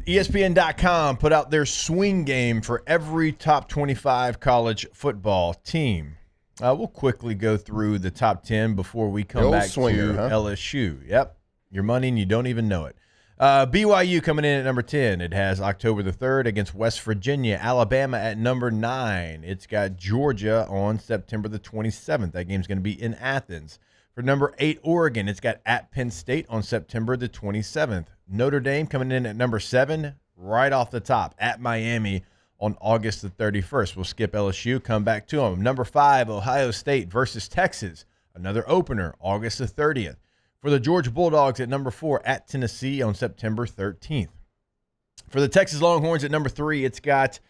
ESPN.com put out their swing game for every top 25 college football team. We'll quickly go through the top 10 before we come back to LSU. Yep, your money and you don't even know it. BYU coming in at number 10. It has October the 3rd against West Virginia. Alabama at number 9. It's got Georgia on September the 27th. That game's going to be in Athens. For number 8, Oregon, it's got at Penn State on September the 27th. Notre Dame coming in at number 7, right off the top, at Miami on August the 31st. We'll skip LSU, come back to them. Number 5, Ohio State versus Texas. Another opener, August the 30th. For the Georgia Bulldogs at number 4, at Tennessee on September 13th. For the Texas Longhorns at number 3, it's got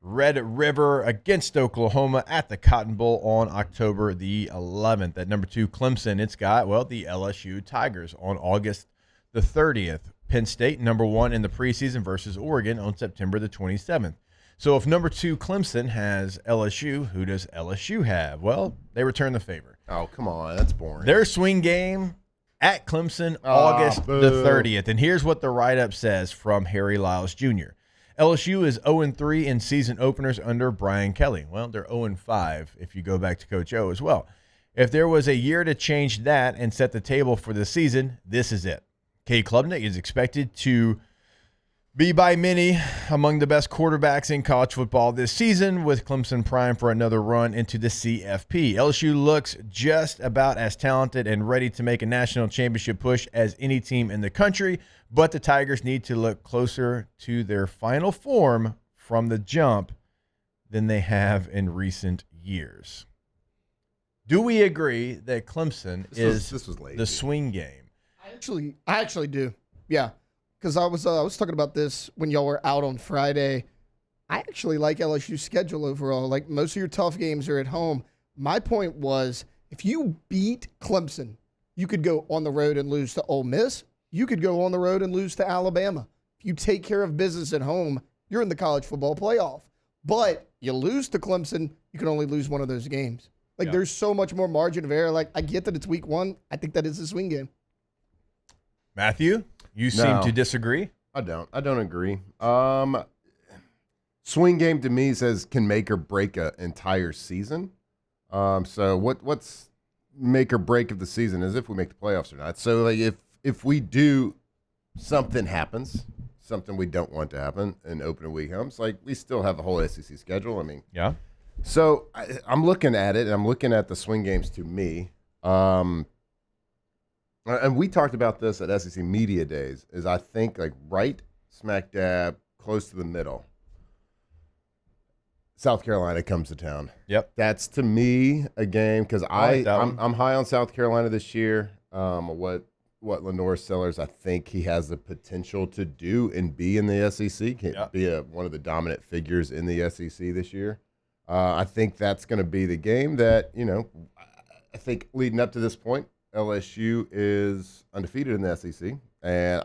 Red River against Oklahoma at the Cotton Bowl on October the 11th. At number 2, Clemson, it's got, the LSU Tigers on August the 30th. Penn State, number 1 in the preseason versus Oregon on September the 27th. So if number 2, Clemson, has LSU, who does LSU have? Well, they return the favor. Oh, come on. That's boring. Their swing game at Clemson, August the 30th. And here's what the write-up says from Harry Lyles Jr. LSU is 0-3 in season openers under Brian Kelly. Well, they're 0-5 if you go back to Coach O as well. If there was a year to change that and set the table for the season, this is it. Cade Klubnik is expected to be by many among the best quarterbacks in college football this season, with Clemson primed for another run into the CFP. LSU looks just about as talented and ready to make a national championship push as any team in the country, but the Tigers need to look closer to their final form from the jump than they have in recent years. Do we agree that Clemson is the swing game? I actually do. Yeah. Because I was talking about this when y'all were out on Friday. I actually like LSU's schedule overall. Like, most of your tough games are at home. My point was, if you beat Clemson, you could go on the road and lose to Ole Miss. You could go on the road and lose to Alabama. If you take care of business at home, you're in the college football playoff. But you lose to Clemson, you can only lose one of those games. There's so much more margin of error. Like, I get that it's week 1. I think that is a swing game. Matthew? You seem to disagree. I don't agree. Swing game to me says can make or break an entire season. So what's make or break of the season is if we make the playoffs or not. So if we do, something happens, something we don't want to happen, and opening week comes, we still have a whole SEC schedule. I mean, yeah. So I'm looking at it, and I'm looking at the swing games to me. And we talked about this at SEC Media Days, is I think right smack dab, close to the middle, South Carolina comes to town. Yep. That's, to me, a game, because I'm high on South Carolina this year. What Lenore Sellers, I think he has the potential to do and be in the SEC, be one of the dominant figures in the SEC this year. I think that's going to be the game that, I think leading up to this point, LSU is undefeated in the SEC. And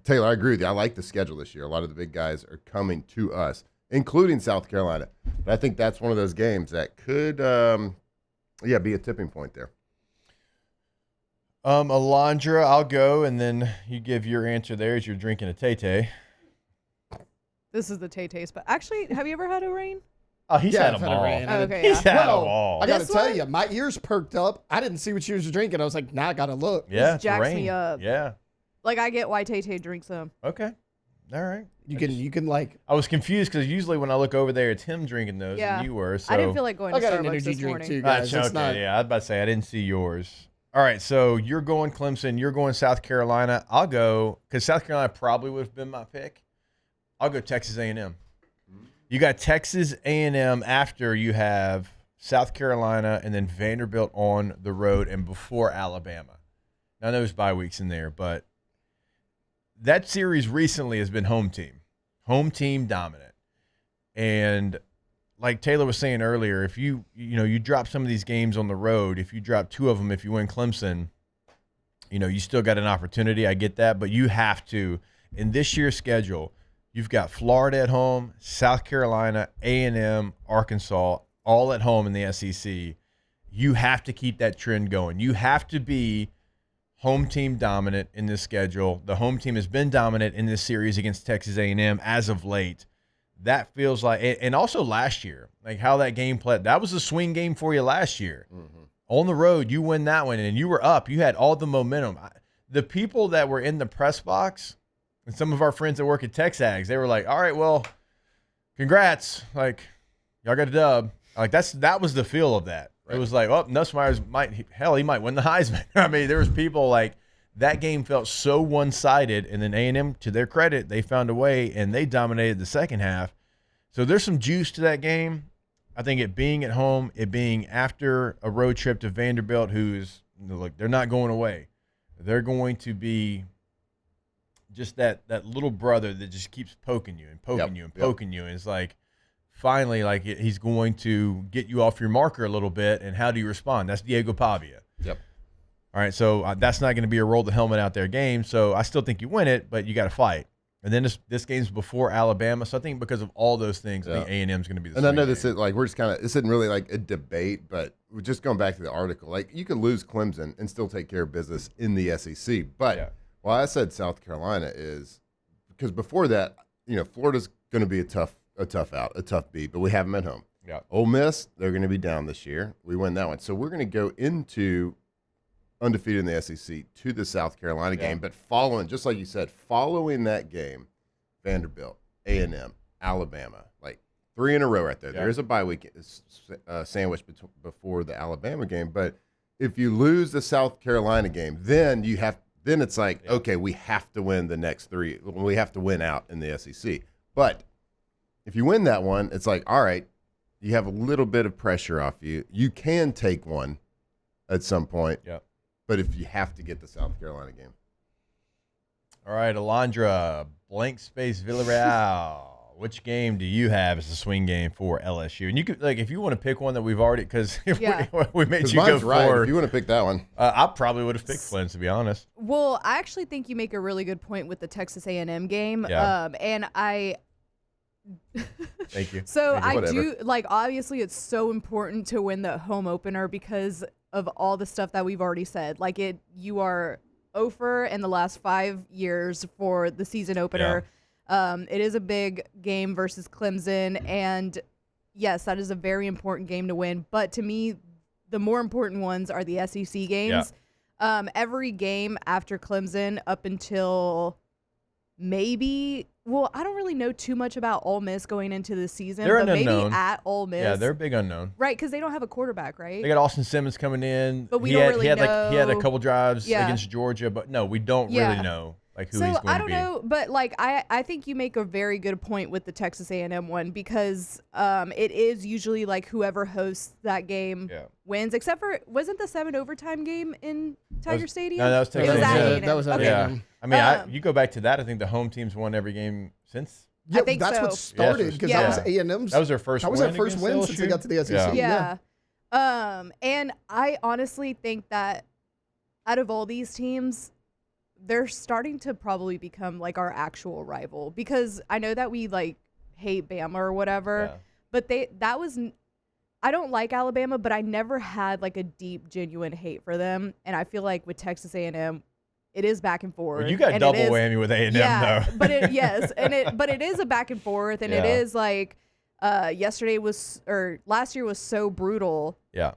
Taylor, I agree with you. I like the schedule this year. A lot of the big guys are coming to us, including South Carolina. But I think that's one of those games that could, be a tipping point there. Alondra, I'll go, and then you give your answer there as you're drinking a Tay-Tay. This is the Tay-Tay spot. Actually, have you ever had a rain? Oh, he's had a ball. He's had a ball. I got to tell you, my ears perked up. I didn't see what she was drinking. I was like, I got to look. Yeah, this jacks me up. Yeah. I get why Tay-Tay drinks them. Okay. All right. You can I was confused because usually when I look over there, it's him drinking those and you were. So I didn't feel like going to Starbucks an energy this drink morning. too, guys. I was about to say, I didn't see yours. All right, so you're going Clemson. You're going South Carolina. I'll go, because South Carolina probably would have been my pick. I'll go Texas A&M. You got Texas A&M after you have South Carolina and then Vanderbilt on the road and before Alabama. Now, there's bye weeks in there, but that series recently has been home team dominant. And like Taylor was saying earlier, if you drop some of these games on the road, if you drop 2 of them, if you win Clemson, you still got an opportunity. I get that, but you have to, in this year's schedule, you've got Florida at home, South Carolina, A&M, Arkansas, all at home in the SEC. You have to keep that trend going. You have to be home team dominant in this schedule. The home team has been dominant in this series against Texas A&M as of late. That feels like, and also last year, like how that game played. That was a swing game for you last year. Mm-hmm. On the road, you win that one, and you were up. You had all the momentum. The people that were in the press box, and some of our friends that work at Texags, they were like, all right, well, congrats. Like, y'all got a dub. Like, that was the feel of that. Right. It was like, oh, Nussmeier's he might win the Heisman. I mean, there was people like, that game felt so one-sided, and then A&M, to their credit, they found a way, and they dominated the second half. So there's some juice to that game. I think it being at home, it being after a road trip to Vanderbilt, who's, look, they're not going away. They're going to be just that little brother that just keeps poking you and poking you and poking you. And it's like, finally, like, he's going to get you off your marker a little bit, and how do you respond? That's Diego Pavia. Yep. All right, so that's not going to be a roll the helmet out there game. So I still think you win it, but you got to fight. And then this game's before Alabama, so I think because of all those things, I think A&M's going to be the same. And I know this is like, we're just this isn't really like a debate, but we're just going back to the article. Like, you can lose Clemson and still take care of business in the SEC. But why I said South Carolina is because before that, Florida's going to be a tough beat, but we have them at home. Yeah. Ole Miss, they're going to be down this year. We win that one, so we're going to go into undefeated in the SEC to the South Carolina game, but following that game, Vanderbilt, A&M, Alabama, like 3 in a row right there. There is a bye week sandwich before the Alabama game, but if you lose the South Carolina game, then it's like, okay, we have to win the next 3. We have to win out in the SEC. But if you win that one, it's like, all right, you have a little bit of pressure off you. You can take one at some point. Yeah. But if you have to get the South Carolina game. All right, Alondra, blank space Villarreal. Which game do you have as a swing game for LSU? And you could, like, if you want to pick one that we've already, because we made you go forward. If you want to pick that one. I probably would have picked Flynn, to be honest. Well, I actually think you make a really good point with the Texas A&M game. Yeah. And I... Thank you. So I do, like, obviously it's so important to win the home opener because of all the stuff that we've already said. Like, you are 0 in the last 5 years for the season opener. Yeah. It is a big game versus Clemson, and yes, that is a very important game to win. But to me, the more important ones are the SEC games. Yeah. Every game after Clemson up until maybe, well, I don't really know too much about Ole Miss going into the season. They're but an unknown. Maybe at Ole Miss. Yeah, they're a big unknown. Right, because they don't have a quarterback, right? They got Austin Simmons coming in. But we don't really know. He had a couple drives against Georgia, but no, we don't really know who he's going to be. So I don't know, but like I think you make a very good point with the Texas A&M one because it is usually like whoever hosts that game wins, except for, wasn't the 7 overtime game in Tiger Stadium? No, that was Texas A&M. That was at A&M. I mean, you go back to that, I think the home team's won every game since. Yeah, I think that's what started because that was A&M's. That was their first win. That was their first win since they got to the SEC. Yeah. And I honestly think that out of all these teams, they're starting to probably become like our actual rival because I know that we like hate Bama or whatever, but I don't like Alabama, but I never had like a deep, genuine hate for them. And I feel like with Texas A&M, it is back and forth. Well, you got double whammy with A&M though. But it is a back and forth, and it is like last year was so brutal. Yeah.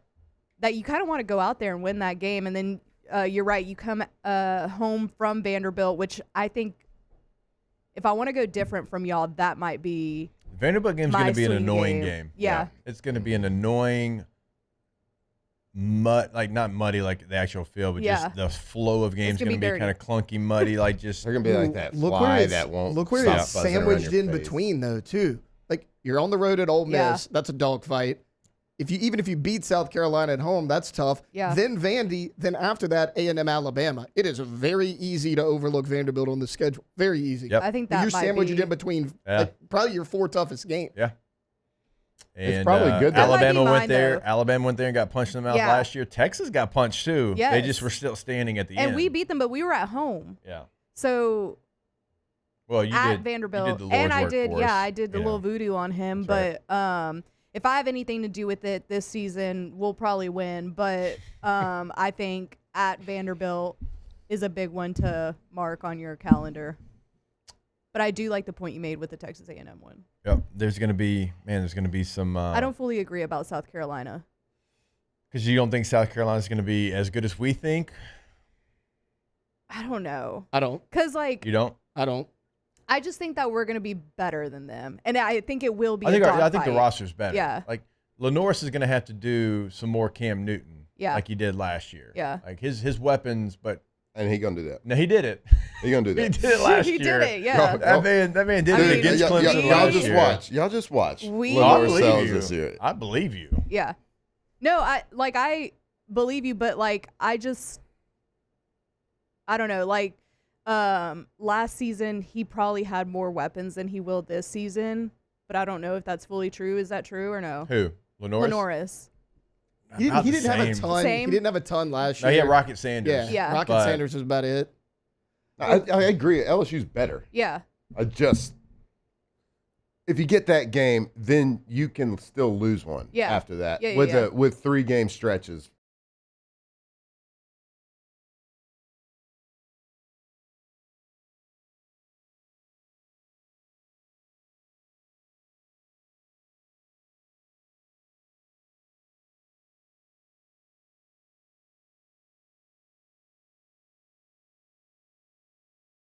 That you kind of want to go out there and win that game, and then you're right. You come home from Vanderbilt, which I think if I want to go different from y'all, that might be. Vanderbilt game's going to be an annoying game. Yeah. It's going to be an annoying, not muddy like the actual field, but just the flow of games going to be kind of clunky, muddy, like just. They're going to be like that fly that won't. Look where it's sandwiched in between though too. Like you're on the road at Ole Miss, that's a dogfight. Even if you beat South Carolina at home, that's tough. Yeah. Then Vandy, then after that, A&M, Alabama. It is very easy to overlook Vanderbilt on the schedule. Very easy. Yep. I think that you're sandwiched in between probably your 4 toughest games. Yeah. And it's probably good. Alabama went there. Alabama went there and got punched in the mouth last year. Texas got punched too. Yes. They just were still standing at the end. And we beat them, but we were at home. Yeah. So. Well, you at did Vanderbilt, you did the and Lord's I did. work for us. Yeah, I did the little voodoo on him, That's but if I have anything to do with it this season, we'll probably win. But I think at Vanderbilt, is a big one to mark on your calendar. But I do like the point you made with the Texas A&M one. Yep. There's going to be some. I don't fully agree about South Carolina. Because you don't think South Carolina's going to be as good as we think? I don't know. I don't. Because, like. You don't? I don't. I just think that we're going to be better than them. And I think it will be I think the roster's better. Yeah. Like, Lenoris is going to have to do some more Cam Newton. Yeah. Like he did last year. Yeah. Like his weapons, but. And he gonna do that. No, he did it. He gonna do that. He did it last year. He did it, yeah. That man did it against Clemson y'all last year. Y'all just watch. I believe you. This year. I believe you. Yeah. No, I believe you, but like I don't know. Like last season he probably had more weapons than he will this season, but I don't know if that's fully true. Is that true or no? Who? Lenoris. He didn't have a ton. He didn't have a ton last year. No, he had Rocket Sanders. Yeah. Rocket Sanders was about it. I agree. LSU's better. Yeah. If you get that game, then you can still lose one after that. Yeah, with 3 game stretches